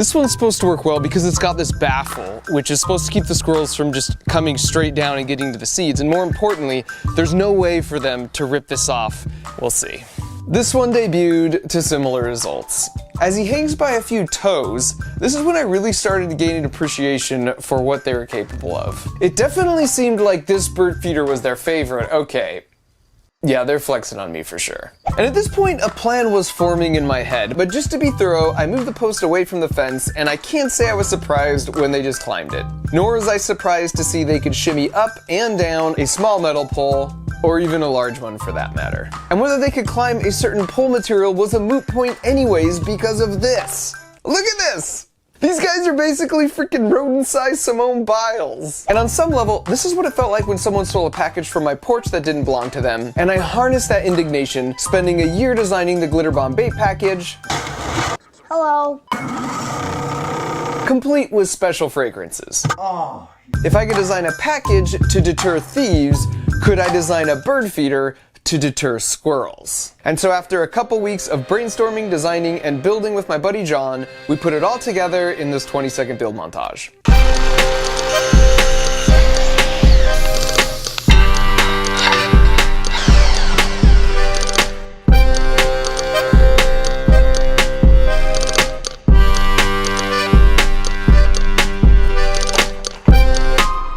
This one's supposed to work well because it's got this baffle, which is supposed to keep the squirrels from just coming straight down and getting to the seeds. And more importantly, there's no way for them to rip this off. We'll see. This one debuted to similar results. As he hangs by a few toes, this is when I really started to gain an appreciation for what they were capable of. It definitely seemed like this bird feeder was their favorite. Okay. Yeah, they're flexing on me for sure. And at this point, a plan was forming in my head, but just to be thorough, I moved the post away from the fence, and I can't say I was surprised when they just climbed it. Nor was I surprised to see they could shimmy up and down a small metal pole, or even a large one for that matter. And whether they could climb a certain pole material was a moot point anyways because of this. Look at this! These guys are basically freaking rodent-sized Simone Biles. And on some level, this is what it felt like when someone stole a package from my porch that didn't belong to them, and I harnessed that indignation, spending a year designing the glitter bomb bait package. Hello. Complete with special fragrances. Oh. If I could design a package to deter thieves, could I design a bird feeder to deter squirrels? And so after a couple weeks of brainstorming, designing, and building with my buddy John, we put it all together in this 20-second build montage.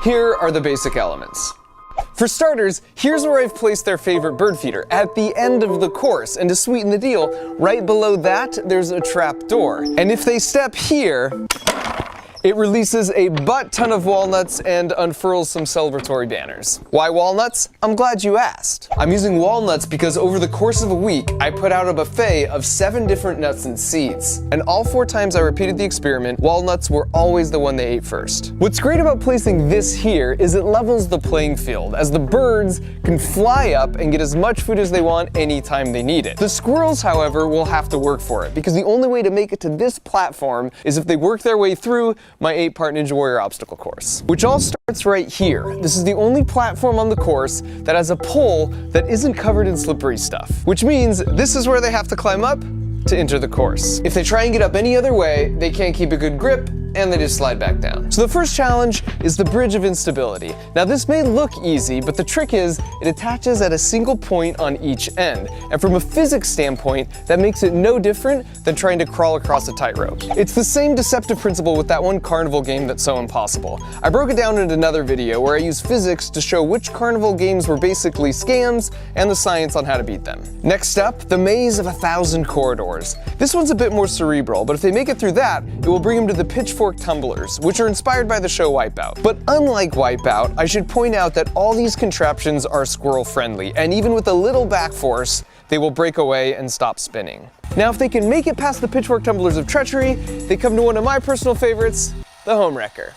Here are the basic elements. For starters, here's where I've placed their favorite bird feeder, at the end of the course. And to sweeten the deal, right below that, there's a trap door. And if they step here, it releases a butt ton of walnuts and unfurls some celebratory banners. Why walnuts? I'm glad you asked. I'm using walnuts because over the course of a week, I put out a buffet of 7 different nuts and seeds. And all 4 times I repeated the experiment, walnuts were always the one they ate first. What's great about placing this here is it levels the playing field, as the birds can fly up and get as much food as they want anytime they need it. The squirrels, however, will have to work for it, because the only way to make it to this platform is if they work their way through my 8-part Ninja Warrior obstacle course, which all starts right here. This is the only platform on the course that has a pole that isn't covered in slippery stuff, which means this is where they have to climb up to enter the course. If they try and get up any other way, they can't keep a good grip, and they just slide back down. So the first challenge is the bridge of instability. Now this may look easy, but the trick is it attaches at a single point on each end. And from a physics standpoint, that makes it no different than trying to crawl across a tightrope. It's the same deceptive principle with that one carnival game that's so impossible. I broke it down in another video where I used physics to show which carnival games were basically scams and the science on how to beat them. Next up, the maze of 1,000 corridors. This one's a bit more cerebral, but if they make it through that, it will bring them to the pitchfork tumblers, which are inspired by the show Wipeout. But unlike Wipeout, I should point out that all these contraptions are squirrel friendly, and even with a little back force, they will break away and stop spinning. Now if they can make it past the pitchfork tumblers of treachery, they come to one of my personal favorites, the home wrecker.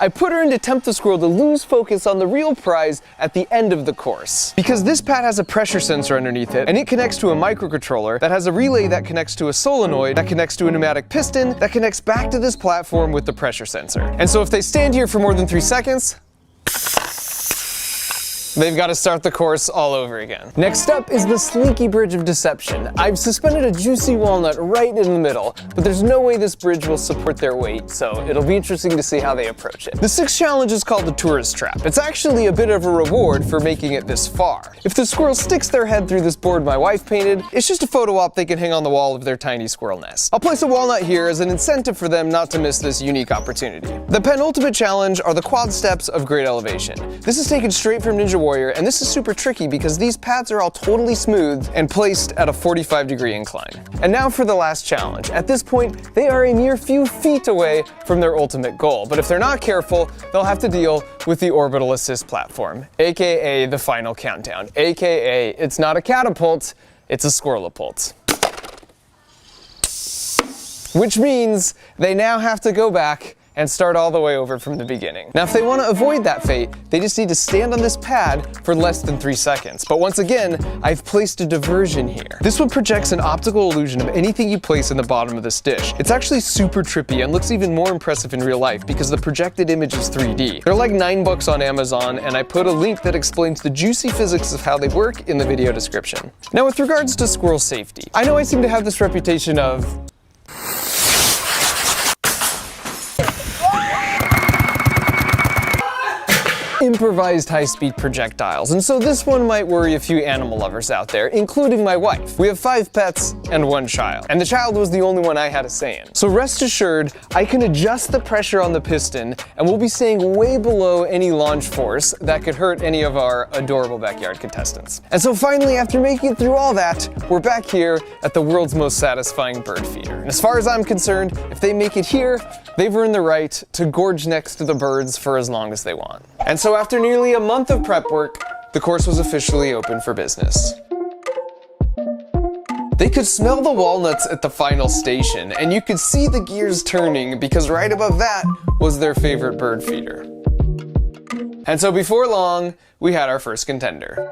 I put her in to tempt the squirrel to lose focus on the real prize at the end of the course. Because this pad has a pressure sensor underneath it, and it connects to a microcontroller that has a relay that connects to a solenoid that connects to a pneumatic piston that connects back to this platform with the pressure sensor. And so if they stand here for more than 3 seconds, they've got to start the course all over again. Next up is the slinky bridge of deception. I've suspended a juicy walnut right in the middle, but there's no way this bridge will support their weight, so it'll be interesting to see how they approach it. The 6th challenge is called the tourist trap. It's actually a bit of a reward for making it this far. If the squirrel sticks their head through this board my wife painted, it's just a photo op they can hang on the wall of their tiny squirrel nest. I'll place a walnut here as an incentive for them not to miss this unique opportunity. The penultimate challenge are the quad steps of great elevation. This is taken straight from Ninja Warrior, and this is super tricky because these pads are all totally smooth and placed at a 45-degree incline. And now for the last challenge. At this point, they are a mere few feet away from their ultimate goal, but if they're not careful, they'll have to deal with the orbital assist platform, aka the final countdown, aka it's not a catapult, it's a squirrelapult. Which means they now have to go back and start all the way over from the beginning. Now, if they want to avoid that fate, they just need to stand on this pad for less than 3 seconds. But once again, I've placed a diversion here. This one projects an optical illusion of anything you place in the bottom of this dish. It's actually super trippy and looks even more impressive in real life because the projected image is 3D. They're like $9 on Amazon, and I put a link that explains the juicy physics of how they work in the video description. Now, with regards to squirrel safety, I know I seem to have this reputation of improvised high-speed projectiles, and so this one might worry a few animal lovers out there, including my wife. We have 5 pets and 1 child, and the child was the only one I had a say in. So rest assured, I can adjust the pressure on the piston, and we'll be staying way below any launch force that could hurt any of our adorable backyard contestants. And so finally, after making it through all that, we're back here at the world's most satisfying bird feeder. And as far as I'm concerned, if they make it here, they've earned the right to gorge next to the birds for as long as they want. And so after nearly a month of prep work, the course was officially open for business. They could smell the walnuts at the final station, and you could see the gears turning because right above that was their favorite bird feeder. And so before long, we had our first contender.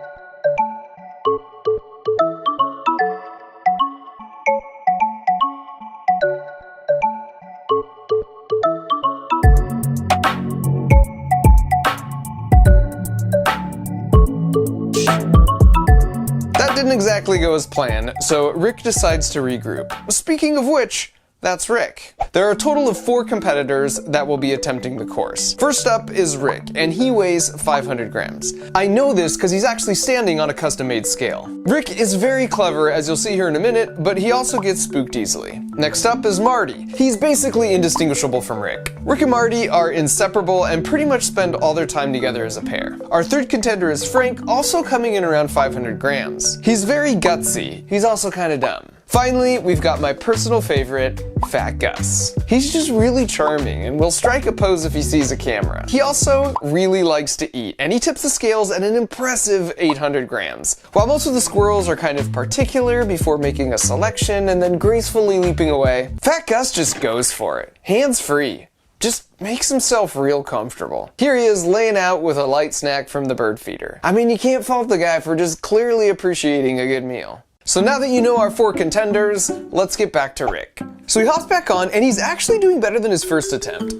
Didn't exactly go as planned, so Rick decides to regroup. Speaking of which, that's Rick. There are a total of 4 competitors that will be attempting the course. First up is Rick, and he weighs 500 grams. I know this because he's actually standing on a custom-made scale. Rick is very clever, as you'll see here in a minute, but he also gets spooked easily. Next up is Marty. He's basically indistinguishable from Rick. Rick and Marty are inseparable and pretty much spend all their time together as a pair. Our third contender is Frank, also coming in around 500 grams. He's very gutsy. He's also kind of dumb. Finally, we've got my personal favorite, Fat Gus. He's just really charming and will strike a pose if he sees a camera. He also really likes to eat, and he tips the scales at an impressive 800 grams. While most of the squirrels are kind of particular before making a selection and then gracefully leaping away, Fat Gus just goes for it, hands free. Just makes himself real comfortable. Here he is laying out with a light snack from the bird feeder. I mean, you can't fault the guy for just clearly appreciating a good meal. So now that you know our 4 contenders, let's get back to Rick. So he hops back on, and he's actually doing better than his first attempt.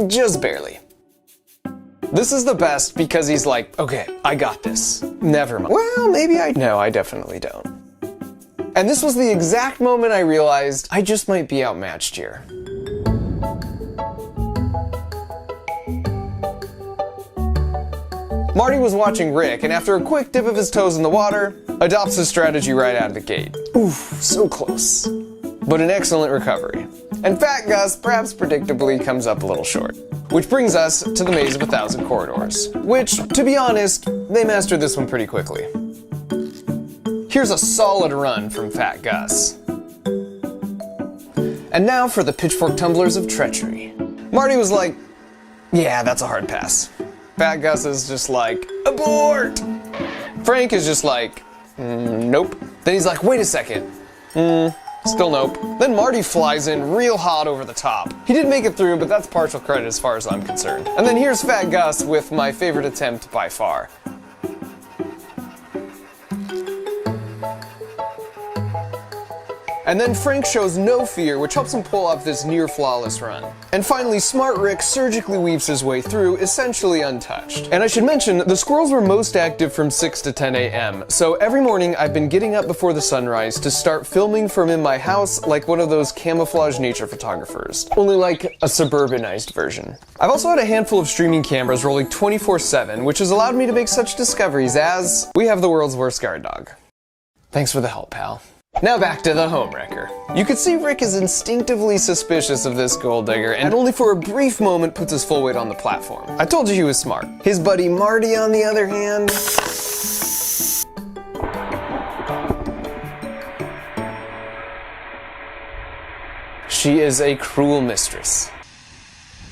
Just barely. This is the best because he's like, okay, I got this. Never mind. Well, maybe no, I definitely don't. And this was the exact moment I realized I just might be outmatched here. Marty was watching Rick, and after a quick dip of his toes in the water, adopts his strategy right out of the gate. Oof, so close. But an excellent recovery. And Fat Gus, perhaps predictably, comes up a little short. Which brings us to the Maze of 1,000 Corridors, which, to be honest, they mastered this one pretty quickly. Here's a solid run from Fat Gus. And now for the pitchfork tumblers of treachery. Marty was like, yeah, that's a hard pass. Fat Gus is just like, abort! Frank is just like, nope. Then he's like, wait a second. Still nope. Then Marty flies in real hot over the top. He did make it through, but that's partial credit as far as I'm concerned. And then here's Fat Gus with my favorite attempt by far. And then Frank shows no fear, which helps him pull off this near-flawless run. And finally, Smart Rick surgically weaves his way through, essentially untouched. And I should mention, the squirrels were most active from 6 to 10 a.m., so every morning I've been getting up before the sunrise to start filming from in my house like one of those camouflage nature photographers, only like a suburbanized version. I've also had a handful of streaming cameras rolling 24/7, which has allowed me to make such discoveries as, we have the world's worst guard dog. Thanks for the help, pal. Now back to the homewrecker. You can see Rick is instinctively suspicious of this gold digger and only for a brief moment puts his full weight on the platform. I told you he was smart. His buddy Marty, on the other hand... she is a cruel mistress.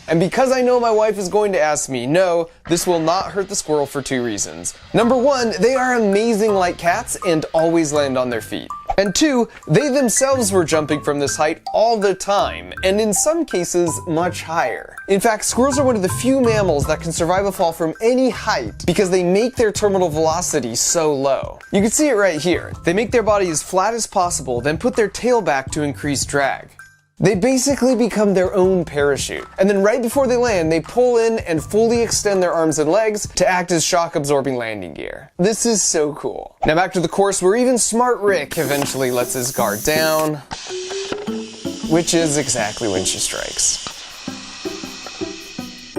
And because I know my wife is going to ask me, no, this will not hurt the squirrel for 2 reasons. Number 1, they are amazing like cats and always land on their feet. And 2, they themselves were jumping from this height all the time, and in some cases, much higher. In fact, squirrels are one of the few mammals that can survive a fall from any height because they make their terminal velocity so low. You can see it right here. They make their body as flat as possible, then put their tail back to increase drag. They basically become their own parachute. And then right before they land, they pull in and fully extend their arms and legs to act as shock-absorbing landing gear. This is so cool. Now back to the course where even Smart Rick eventually lets his guard down, which is exactly when she strikes.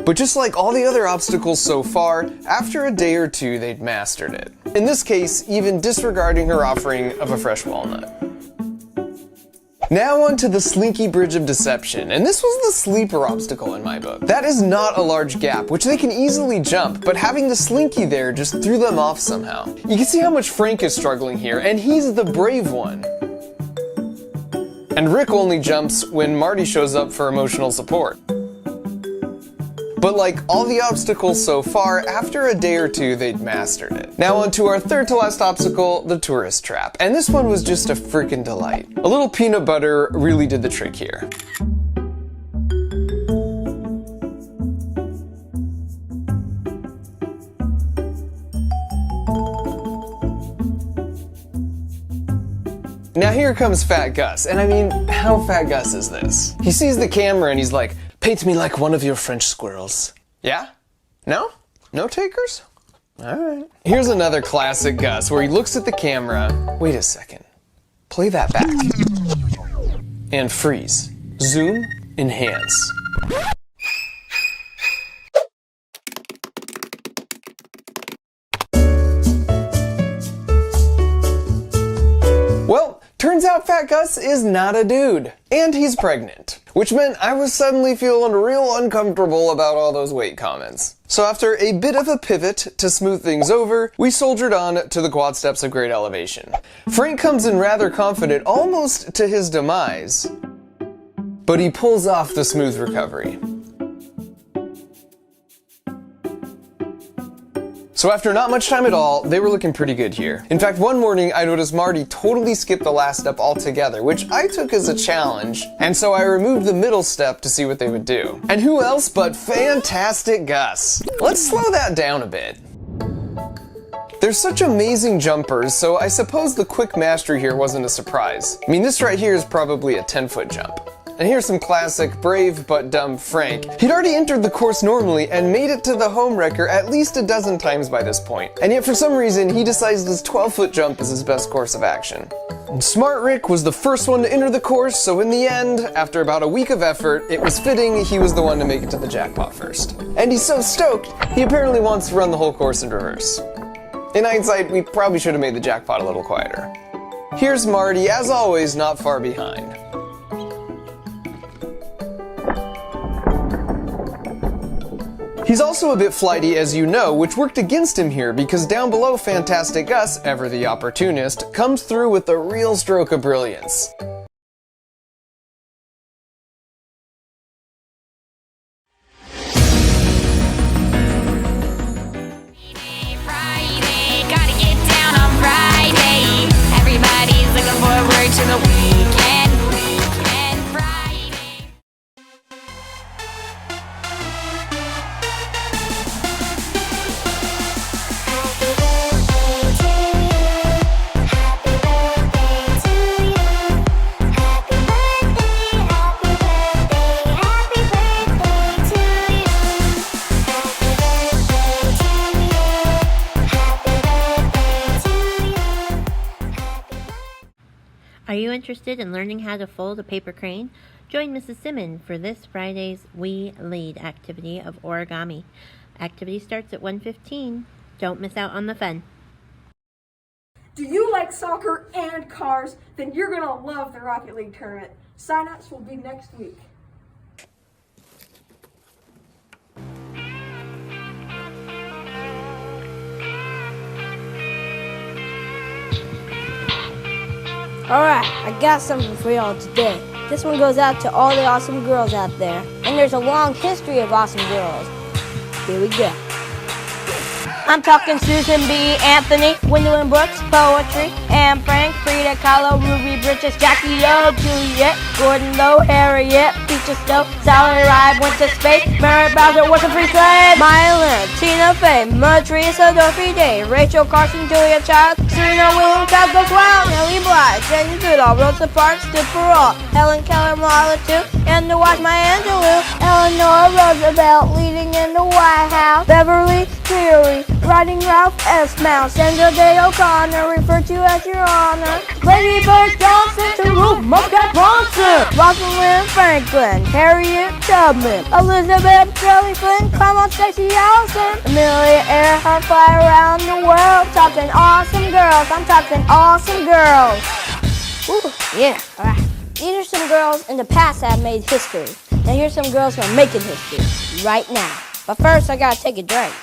But just like all the other obstacles so far, after a day or two they'd mastered it. In this case, even disregarding her offering of a fresh walnut. Now on to the Slinky Bridge of Deception, and this was the sleeper obstacle in my book. That is not a large gap, which they can easily jump, but having the Slinky there just threw them off somehow. You can see how much Frank is struggling here, and he's the brave one. And Rick only jumps when Marty shows up for emotional support. But like all the obstacles so far, after a day or two they'd mastered it. Now on to our third to last obstacle, the tourist trap. And this one was just a freaking delight. A little peanut butter really did the trick here. Now here comes Fat Gus, and I mean, how Fat Gus is this? He sees the camera and he's like, "Paint me like one of your French squirrels." Yeah? No? No takers? Alright. Here's another classic Gus where he looks at the camera. Wait a second. Play that back. And freeze. Zoom. Enhance. Well, turns out Fat Gus is not a dude. And he's pregnant. Which meant I was suddenly feeling real uncomfortable about all those weight comments. So after a bit of a pivot to smooth things over, we soldiered on to the quad steps of great elevation. Frank comes in rather confident, almost to his demise. But he pulls off the smooth recovery. So after not much time at all, they were looking pretty good here. In fact, one morning I noticed Marty totally skipped the last step altogether, which I took as a challenge, and so I removed the middle step to see what they would do. And who else but Fantastic Gus? Let's slow that down a bit. They're such amazing jumpers, so I suppose the quick mastery here wasn't a surprise. I mean, this right here is probably a 10-foot jump. And here's some classic brave but dumb Frank. He'd already entered the course normally and made it to the home wrecker at least a dozen times by this point. And yet for some reason he decides this 12-foot jump is his best course of action. And Smart Rick was the first one to enter the course, so in the end, after about a week of effort, it was fitting he was the one to make it to the jackpot first. And he's so stoked, he apparently wants to run the whole course in reverse. In hindsight, we probably should have made the jackpot a little quieter. Here's Marty, as always, not far behind. He's also a bit flighty, as you know, which worked against him here because down below Fantastic Gus, ever the opportunist, comes through with a real stroke of brilliance. Friday, gotta get down on Friday. Everybody's looking forward to the weekend Friday. Are you interested in learning how to fold a paper crane? Join Mrs. Simmons for this Friday's We Lead activity of origami. Activity starts at 1:15. Don't miss out on the fun. Do you like soccer and cars? Then you're going to love the Rocket League tournament. Sign-ups will be next week. Alright, I got something for y'all today. This one goes out to all the awesome girls out there. And there's a long history of awesome girls. Here we go. I'm talking Susan B. Anthony, Gwendolyn Brooks, Poetry, Anne Frank, Frida Kahlo, Ruby Bridges, Jackie O, Juliet, Gordon Lowe, Harriet, Peaches Stowe, Sally Ride went to space, Mary Bowser was a free slave, Maya Lynn, Tina Fey, Mother Teresa, Dorothy Day, Rachel Carson, Julia Child, Serena Williams, Casper Cloud, Nellie Bly, Jane Goodall, Rosa Parks, stood for all, Helen Keller, Marla too, and to watch Maya Angelou, Eleanor Roosevelt leading in the White House, Beverly Cleary, riding Ralph S. Mouse, Sandra Day O'Connor, referred to as Your Honor, Lady Bird Johnson, to Ruth Muscat Bronson, Rosalind Franklin, Harriet Tubman, Elizabeth Shirley Flynn, come on Stacey Allison, Amelia Earhart, fly around the world, talking awesome girls, I'm talking awesome girls. Ooh, yeah, alright. These are some girls in the past that have made history. Now here's some girls who are making history right now. But first, I gotta take a drink.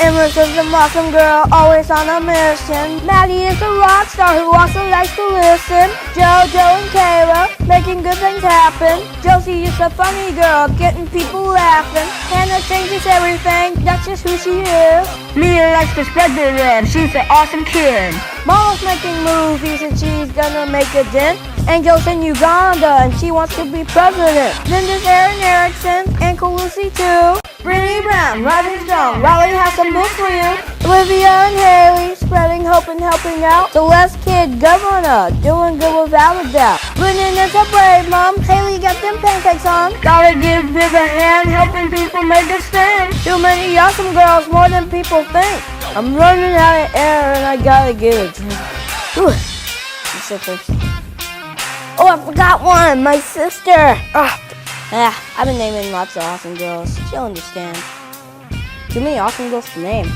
Emma's is an awesome girl, always on a mission. Maddie is a rock star who also likes to listen. JoJo and Kayla, making good things happen. Josie is a funny girl, getting people laughing. Hannah changes everything, that's just who she is. Mia likes to spread the web, she's an awesome kid. Mama's making movies and she's gonna make a dent. Angel's in Uganda and she wants to be president. Linda's Erin Erickson and Lucy too. Brittany Brown, Rising Strong, Riley has some books for you. Olivia and Haley, spreading hope and helping out. Celeste Kid, Governor, doing good without a doubt. Brennan is a brave mom, Haley got them pancakes on. Gotta give Viv a hand, helping people make a stand. Too many awesome girls, more than people think. I'm running out of air and I gotta get a drink. Whew. I'm so thirsty. Oh, I forgot one, my sister. I've been naming lots of awesome girls. She'll understand. Too many awesome girls to name.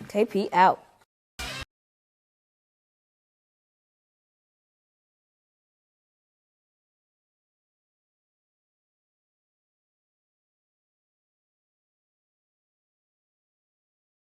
Okay, Pete, out.